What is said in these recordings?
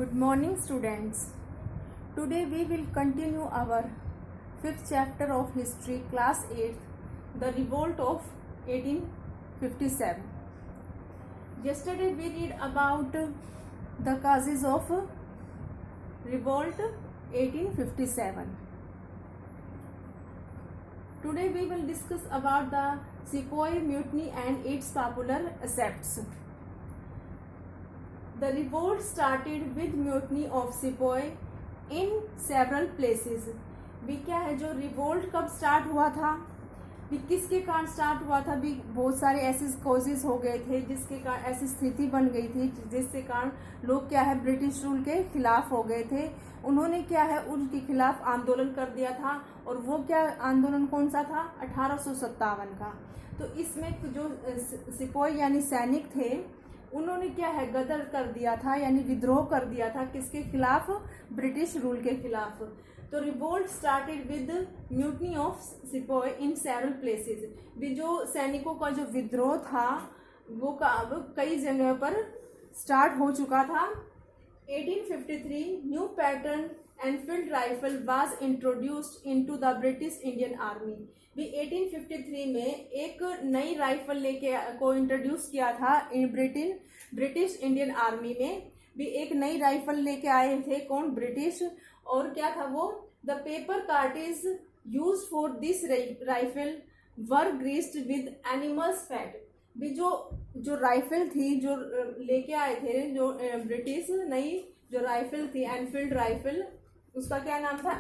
Good morning, students. Today we will continue our fifth chapter of history, class 8, the revolt of 1857. Yesterday we read about the causes of revolt 1857. Today we will discuss about the Sepoy Mutiny and its popular effects. The revolt started with mutiny of Sepoy in several places. भी क्या है जो revolt कब start हुआ था, भी किसके कारण स्टार्ट हुआ था, भी बहुत सारे ऐसे कॉजेज हो गए थे जिसके कारण ऐसी स्थिति बन गई थी जिसके कारण लोग क्या है ब्रिटिश रूल के खिलाफ हो गए थे. उन्होंने क्या है उनके खिलाफ आंदोलन कर दिया था और वो क्या आंदोलन कौन सा था 1857 का. तो इसमें जो सिपाही यानी सैनिक थे उन्होंने क्या है गदर कर दिया था यानी विद्रोह कर दिया था किसके खिलाफ, ब्रिटिश रूल के खिलाफ. तो revolt started with mutiny of सिपाही इन सेवरल प्लेसेस. भी जो सैनिकों का जो विद्रोह था वो अब कई जगह पर स्टार्ट हो चुका था. 1853 new pattern Enfield rifle was introduced into the British Indian army. भी 1853 में एक नई राइफल लेके को इंट्रोड्यूस किया था ब्रिटिश इंडियन आर्मी में. भी एक नई राइफल लेके आए थे कौन, ब्रिटिश. और क्या था वो, the paper cartridge use for this rifle were greased with animals fat. भी जो राइफल थी जो लेके आए थे जो ब्रिटिश नई जो राइफल थी एनफील्ड राइफल, उसका क्या नाम था,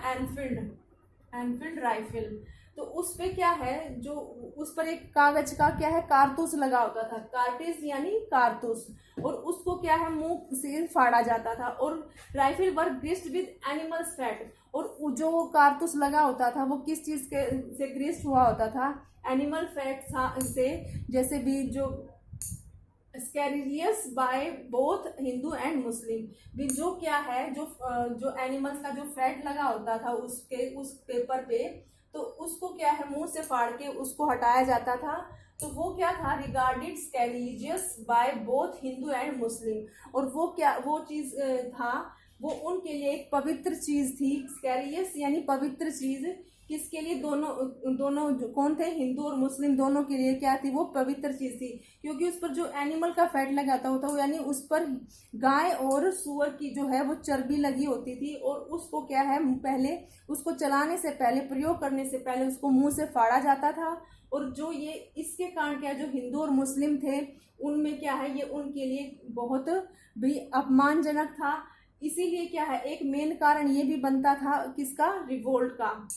एनफील्ड राइफल. तो उस पे क्या है जो उस पर एक कागज का क्या है कारतूस लगा होता था, कार्टेज यानी कारतूस, और उसको क्या है मुंह से फाड़ा जाता था. और rifle were greased with animals fat. और जो कारतूस लगा होता था वो किस चीज के से ग्रीस्ड हुआ होता था, एनिमल फैट से. जैसे भी जो scarious by both Hindu and Muslim. भी जो क्या है जो एनिमल्स का जो फैट लगा होता था उस पेपर पे, तो उसको क्या है मुंह से फाड़ के उसको हटाया जाता था. तो वो क्या था, regarded scarious by both Hindu and Muslim. और वो चीज था वो उनके लिए एक पवित्र चीज थी. स्कैरियस यानी पवित्र चीज, किसके लिए, दोनों कौन थे, हिंदू और मुस्लिम दोनों के लिए क्या थी, वो पवित्र चीज थी. क्योंकि उस पर जो एनिमल का फैट लगाता होता वो यानी उस पर गाय और सुअर की जो है वो चर्बी लगी होती थी. और उसको क्या है पहले उसको चलाने से पहले, प्रयोग करने से पहले उसको मुंह से फाड़ा जाता था. और जो ये इसके कारण क्या जो हिंदू और मुस्लिम थे उनमें क्या है ये उनके लिए बहुत भी अपमानजनक था. इसीलिए क्या है एक मेन कारण ये भी बनता था किसका, रिवोल्ट का.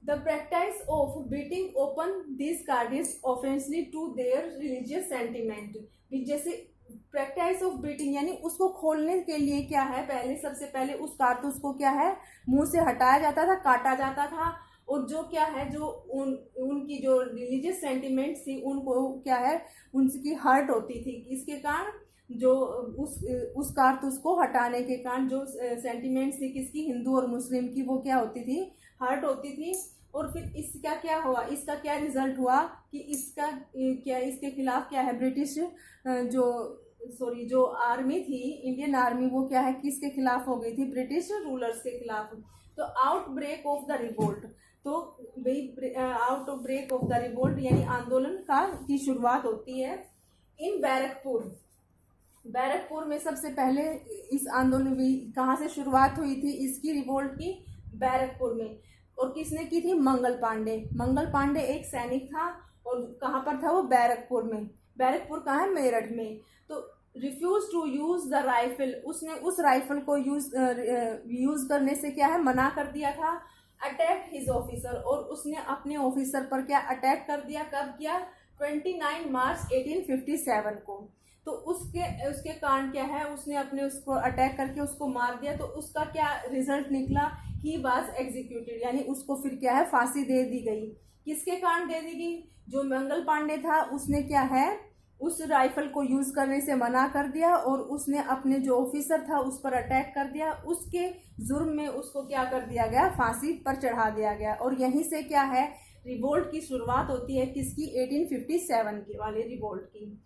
The practice of beating open these cards offensively to their religious sentiment. जैसे प्रैक्टिस ऑफ बीटिंग यानी उसको खोलने के लिए क्या है सबसे पहले उस कारतूस को क्या है मुंह से हटाया जाता था, काटा जाता था. और जो क्या है जो उनकी जो रिलीजियस सेंटिमेंट थी उनको क्या है उनकी हर्ट होती थी. इसके कारण जो उस कारतूस को हटाने के कारण जो सेंटिमेंट्स थी किसकी, हिंदू और मुस्लिम की, वो क्या होती थी, हर्ट होती थी. और फिर इसका क्या हुआ, इसका क्या रिजल्ट हुआ कि इसके खिलाफ क्या है ब्रिटिश जो आर्मी थी, इंडियन आर्मी, वो क्या है किसके खिलाफ हो गई थी, ब्रिटिश रूलर्स के खिलाफ. तो आउटब्रेक ऑफ द रिवोल्ट. तो आउटब्रेक ऑफ द रिवोल्ट यानी आंदोलन की शुरुआत होती है इन बैरकपुर में. सबसे पहले इस आंदोलन की कहाँ से शुरुआत हुई थी इसकी, रिवोल्ट की, बैरकपुर में. और किसने की थी, मंगल पांडे एक सैनिक था. और कहाँ पर था वो, बैरकपुर में. बैरकपुर कहाँ है, मेरठ में. तो refuse to use the rifle, उसने उस राइफल को यूज करने से क्या है मना कर दिया था. अटैक हिज ऑफिसर, और उसने अपने ऑफिसर पर क्या अटैक कर दिया, कब किया, 29 मार्च 1857 को. तो उसके कारण क्या है उसने अपने उसको अटैक करके उसको मार दिया. तो उसका क्या रिजल्ट निकला, ही वाज एग्जीक्यूटेड यानी उसको फिर क्या है फांसी दे दी गई. किसके कारण दे दी गई, जो मंगल पांडे था उसने क्या है उस राइफल को यूज करने से मना कर दिया और उसने अपने जो ऑफिसर था उस पर अटैक कर दिया. उसके जुर्म में उसको क्या कर दिया गया, फांसी पर चढ़ा दिया गया. और यहीं से क्या है रिवोल्ट की शुरुआत होती है किसकी, 1857 की वाले रिवोल्ट की.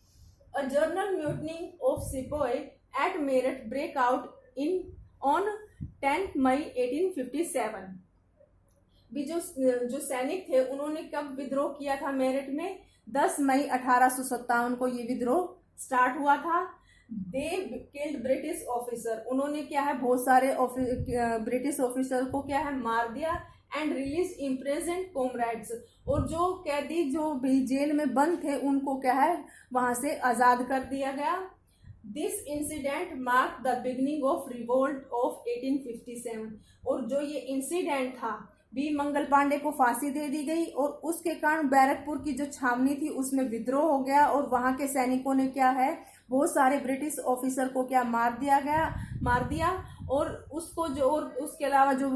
A general mutiny of sepoy at Meerut break out in on 10 मई 1857। भी जो सैनिक थे उन्होंने कब विद्रोह किया था मेरठ में? 10 मई 1857 को ये विद्रोह स्टार्ट हुआ था। दे किल्ड ब्रिटिश ऑफिसर, उन्होंने क्या है बहुत सारे ब्रिटिश ऑफिसर को क्या है मार दिया। एंड रिलीज इम्प्रेजेंट कॉमरेड्स, और जो कैदी जो भी जेल में बंद थे उनको क्या है वहां से आजाद कर दिया गया। This incident mark the beginning of revolt of 1857, और जो ये इंसिडेंट था बी मंगल पांडे को फांसी दे दी गई और उसके कारण बैरकपुर की जो छावनी थी उसमें विद्रोह हो गया और वहां के सैनिकों ने क्या है बहुत सारे ब्रिटिश ऑफिसर को क्या मार दिया। और उसको जो और उसके अलावा जो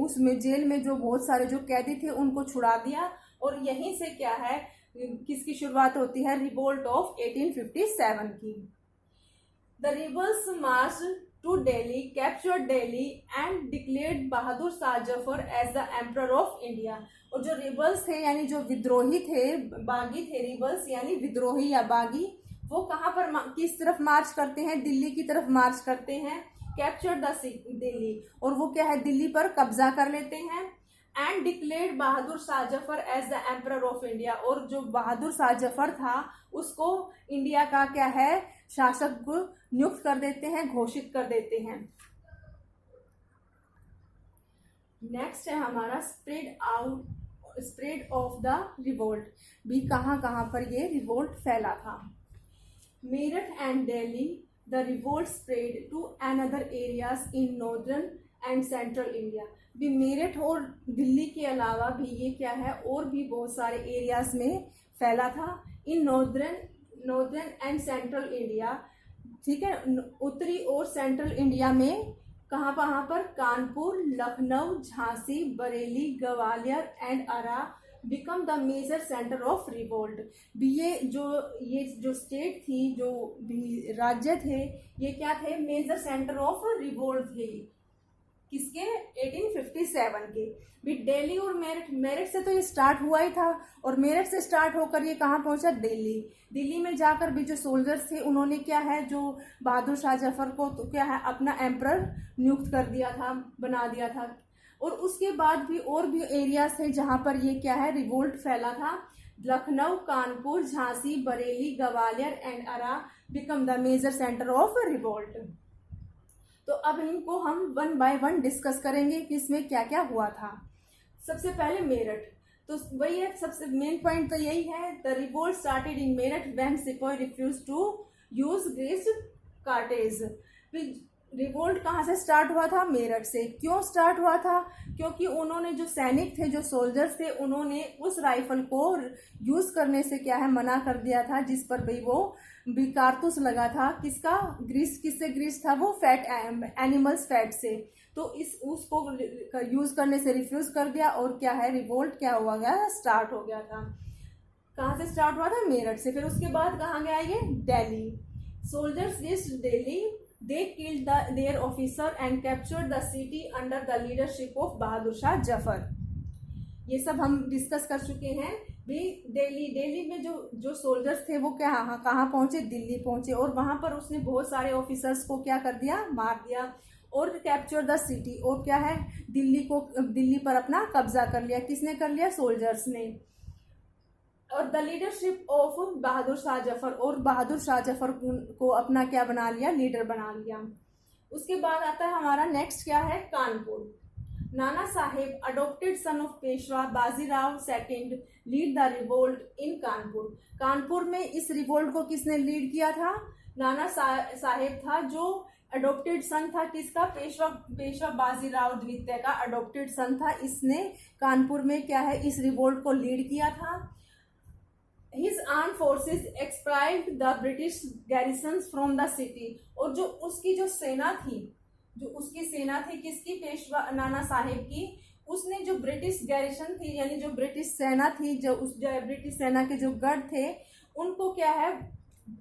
उसमें जेल में जो बहुत सारे जो कैदी थे उनको छुड़ा दिया। और यहीं से क्या है किसकी शुरुआत होती है? रिवोल्ट ऑफ 1857 की। The rebels March to Delhi, captured Delhi and declared Bahadur Shah Zafar as the emperor of India। और जो रिबल्स थे यानी जो विद्रोही थे, बागी थे, रिबल्स यानी विद्रोही या बागी, वो कहाँ पर किस तरफ मार्च करते हैं? दिल्ली की तरफ मार्च करते हैं। कैप्चर द दिल्ली, और वो क्या है दिल्ली पर कब्जा कर लेते हैं। And declared Bahadur Shah Zafar as the emperor of India, और जो बहादुर शाह जफर था उसको इंडिया का क्या है शासक नियुक्त कर देते हैं, घोषित कर देते हैं। नेक्स्ट है हमारा स्प्रेड ऑफ द रिवोल्ट, भी कहाँ कहाँ पर ये रिवोल्ट फैला था। Meerut and Delhi, the revolt spread to another areas in northern and central India. भी मेरठ और दिल्ली के अलावा भी ये क्या है और भी बहुत सारे एरियाज में फैला था। In northern and central India, ठीक है, उत्तरी और सेंट्रल इंडिया में कहाँ पर? Kanpur, Lucknow, Jhansi, Bareilly, Gwalior and Arrah become the major centre of revolt. भी ये जो स्टेट थी, जो भी राज्य थे, ये क्या थे? मेजर सेंटर ऑफ रिवोल्ट थे। किसके? 1857 के। भी दिल्ली और मेरठ से तो ये स्टार्ट हुआ ही था, और मेरठ से स्टार्ट होकर ये कहाँ पहुंचा? दिल्ली में जाकर भी जो सोल्जर्स थे उन्होंने क्या है जो बहादुर शाह जफर को तो क्या है अपना एम्परर नियुक्त कर दिया था, बना दिया था। और उसके बाद भी और भी एरियाज थे जहां पर ये क्या है रिवोल्ट फैला था। Lucknow, Kanpur, Jhansi, Bareilly, Gwalior and Arrah become the major centre of revolt. तो अब इनको हम वन बाय वन डिस्कस करेंगे कि इसमें क्या क्या हुआ था। सबसे पहले मेरठ, तो वही है सबसे मेन पॉइंट तो यही है। The revolt started in Meerut when sipahi refuse to use grease cartridge. Revolt कहाँ से स्टार्ट हुआ था? मेरठ से। क्यों स्टार्ट हुआ था? क्योंकि उन्होंने जो सैनिक थे, जो सोल्जर्स थे, उन्होंने उस राइफल को यूज करने से क्या है मना कर दिया था, जिस पर भाई वो भी कारतूस लगा था। किसका? ग्रीस। किससे ग्रीस था? वो फैट एनिमल्स फैट से। तो उसको यूज करने से रिफ्यूज कर दिया और क्या है रिवोल्ट क्या हुआ गया? स्टार्ट हो गया था। कहाँ से स्टार्ट हुआ था? मेरठ से। फिर उसके बाद कहाँ गया ये? Delhi. Soldiers reached Delhi, they killed their officer and captured the city under the leadership of बहादुर शाह जफर। ये सब हम डिस्कस कर चुके हैं। भी दिल्ली में जो सोल्जर्स थे वो कहाँ पहुंचे? दिल्ली पहुंचे, और वहां पर उसने बहुत सारे ऑफिसर्स को क्या कर दिया? मार दिया। और कैप्चर द सिटी, और क्या है दिल्ली पर अपना कब्जा कर लिया। किसने कर लिया? सोल्जर्स ने। और द लीडरशिप ऑफ बहादुर शाह जफर, और बहादुर शाह जफर को अपना क्या बना लिया? लीडर बना लिया। उसके बाद आता है हमारा नेक्स्ट क्या है? Kanpur. Nana Saheb adopted son of Peshwa Bajirao second lead the revolt in Kanpur. Kanpur में इस रिवोल्ट को किसने लीड किया था? नाना साहेब था, जो अडोप्टेड सन था किसका? पेशवा बाजीराव द्वितीय का अडोप्टेड सन था। इसने कानपुर में क्या है इस रिवोल्ट को लीड किया था। His armed forces expelled the British garrisons from the city। और जो उसकी सेना थी किसकी? पेशवा नाना साहेब की। उसने जो ब्रिटिश गैरिसन थी यानी जो ब्रिटिश सेना थी, जो ब्रिटिश सेना के जो गढ़ थे उनको क्या है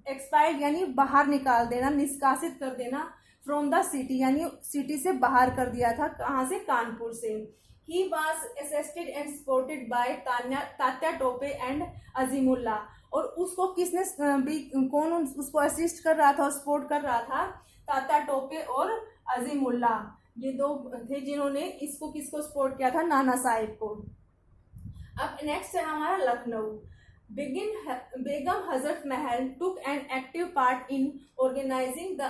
एक्सपायर्ड यानी बाहर निकाल देना, निष्कासित कर देना। फ्रॉम द सिटी यानी सिटी से बाहर कर दिया था। कहाँ से? कानपुर से। He was assisted and supported by Tatya Tope and Azimullah. और उसको किसने कौन उसको असिस्ट कर रहा था और सपोर्ट कर रहा था? तात्या टोपे और अजीमुल्ला, ये दो थे जिन्होंने इसको किसको सपोर्ट किया था, नाना साहिब को। अब नेक्स्ट है हमारा Lucknow. Begum Hazrat Mahal took an active part in organising the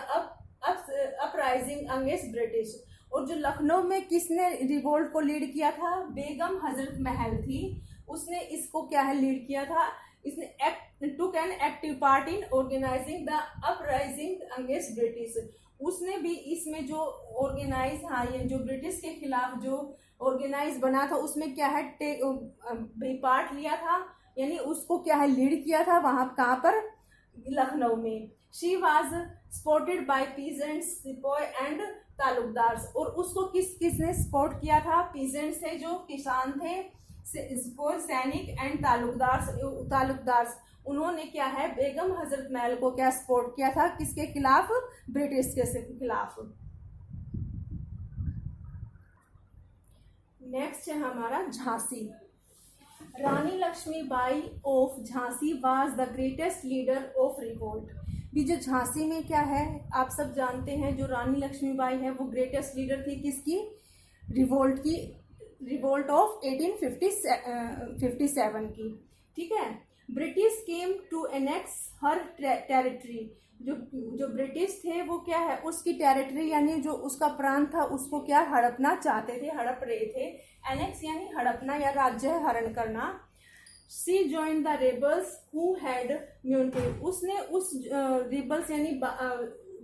uprising against British. और जो लखनऊ में किसने रिवोल्ट को लीड किया था, बेगम हजरत महल थी, उसने इसको क्या है लीड किया था, इसने took an active part in organising the uprising against British. उसने भी इसमें जो ऑर्गेनाइज, हाँ ये जो ब्रिटिश के खिलाफ जो ऑर्गेनाइज बना था उसमें क्या है भी पार्ट लिया था, यानी उसको क्या है लीड किया था। वहां कहाँ पर, लखनऊ में। She was supported by peasants, सिपाही एंड तालुकदार्स। और उसको किसने सपोर्ट किया था, पीजेंट्स थे जो किसान थे, सैनिक एंड तालुकदार्स। उन्होंने क्या है बेगम हजरत महल को क्या सपोर्ट किया था, किसके खिलाफ, ब्रिटिश के खिलाफ। नेक्स्ट है हमारा Jhansi. Rani Lakshmibai of Jhansi was the greatest leader of revolt. भी जो झांसी में क्या है, आप सब जानते हैं, जो रानी लक्ष्मीबाई है वो ग्रेटेस्ट लीडर थी किसकी, रिवोल्ट की, रिवोल्ट ऑफ 1857 की। ठीक है। British came to annex her territory. जो ब्रिटिश थे वो क्या है, उसकी टेरिटरी यानी जो उसका प्रांत था उसको क्या हड़पना चाहते थे, हड़प रहे थे। एनेक्स यानी हड़पना या राज्य हरण करना। She join the rebels who had mutiny. उसने उस रेबल्स यानी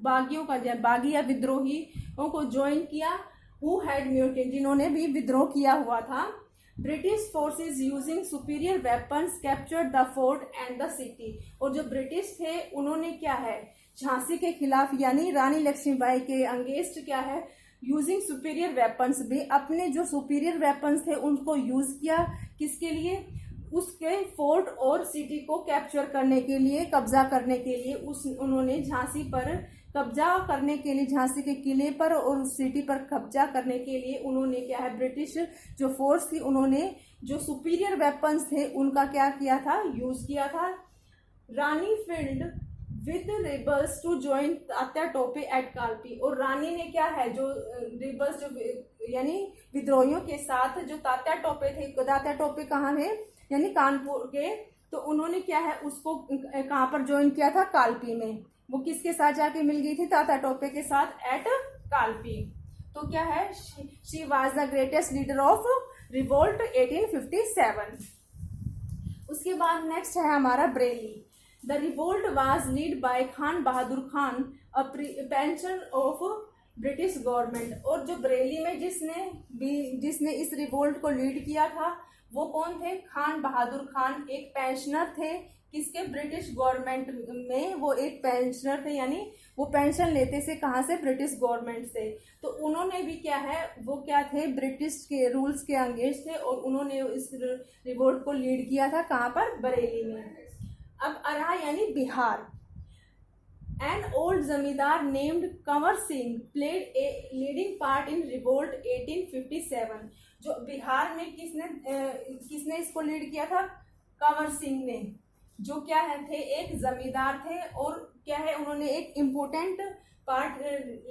बागियों का, बागी या विद्रोहियों को ज्वाइन किया, हु हैड म्यूनिटी, जिन्होंने भी विद्रोह किया हुआ था। British forces using superior weapons captured the fort and the city. और जो ब्रिटिश थे उन्होंने क्या है झांसी के खिलाफ यानी रानी लक्ष्मीबाई के अगेंस्ट क्या है यूजिंग सुपीरियर वेपन्स, भी अपने जो सुपीरियर वेपन्स थे उनको यूज किया, किसके लिए, उसके फोर्ट और सिटी को कैप्चर करने के लिए, कब्जा करने के लिए। उन्होंने झांसी पर कब्जा करने के लिए, झांसी के किले पर और सिटी पर कब्जा करने के लिए उन्होंने क्या है ब्रिटिश जो फोर्स थी उन्होंने जो सुपीरियर वेपन्स थे उनका क्या किया था, यूज किया था। Rani fled with rebels to join Tatya Tope at Kalpi. और रानी ने क्या है जो रेबल्स जो यानी विद्रोहियों के साथ जो तात्या टोपे थे, तात्या टोपे कहाँ है यानी कानपुर के, तो उन्होंने क्या है उसको कहाँ पर ज्वाइन किया था, कालपी में। वो किसके साथ जाके मिल गई थी, तात्या टोपे के साथ एट कालपी। तो क्या है, she was the greatest leader of revolt 1857। उसके बाद नेक्स्ट है हमारा Bareilly. The revolt was lead by Khan Bahadur Khan, a pension of British government. और जो बरेली में जिसने इस रिवोल्ट को लीड किया था वो कौन थे, खान बहादुर खान, एक पेंशनर थे किसके, ब्रिटिश गवर्नमेंट में। वो एक पेंशनर थे यानी वो पेंशन लेते से कहाँ से, ब्रिटिश गवर्नमेंट से। तो उन्होंने भी क्या है वो क्या थे, ब्रिटिश के रूल्स के अगेंस्ट थे और उन्होंने इस रिवोल्ट को लीड किया था कहाँ पर, बरेली में। अब अरहा यानी बिहार। एन ओल्ड जमींदार named Kanwar Singh played a leading part in revolt 1857। जो बिहार में किसने इसको लीड किया था, कंवर सिंह ने, जो क्या है थे एक जमींदार थे और क्या है उन्होंने एक इम्पोर्टेंट पार्ट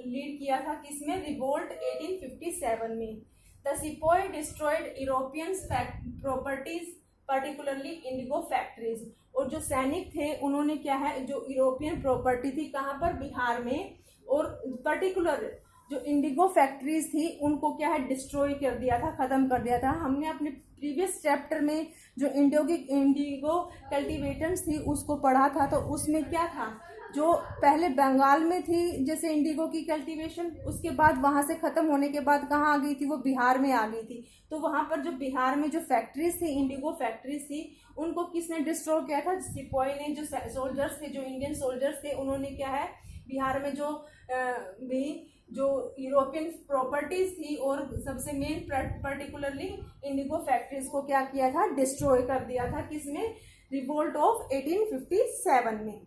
लीड किया था किसमें, रिवोल्ट 1857 में। द सिपाही destroyed European properties particularly Indigo factories. और जो सैनिक थे उन्होंने क्या है जो यूरोपियन प्रॉपर्टी थी कहाँ पर, बिहार में, और पर्टिकुलर जो इंडिगो फैक्ट्रीज थी उनको क्या है डिस्ट्रॉय कर दिया था, खत्म कर दिया था। हमने अपने प्रीवियस चैप्टर में जो इंडिगो कल्टीवेटर्स थी उसको पढ़ा था, तो उसमें क्या था, जो पहले बंगाल में थी जैसे इंडिगो की कल्टीवेशन, उसके बाद वहाँ से ख़त्म होने के बाद कहाँ आ गई थी, वो बिहार में आ गई थी। तो वहाँ पर जो बिहार में जो फैक्ट्रीज थी, इंडिगो फैक्ट्रीज थी, उनको किसने डिस्ट्रॉय किया था, सिपाही ने। जो सोल्जर्स थे, जो इंडियन सोल्जर्स थे, उन्होंने क्या है बिहार में जो यूरोपियन प्रॉपर्टीज थी और सबसे मेन पर्टिकुलरली इंडिगो फैक्ट्रीज को क्या किया था, डिस्ट्रॉय कर दिया था, किसमें, रिवोल्ट ऑफ 1857 में।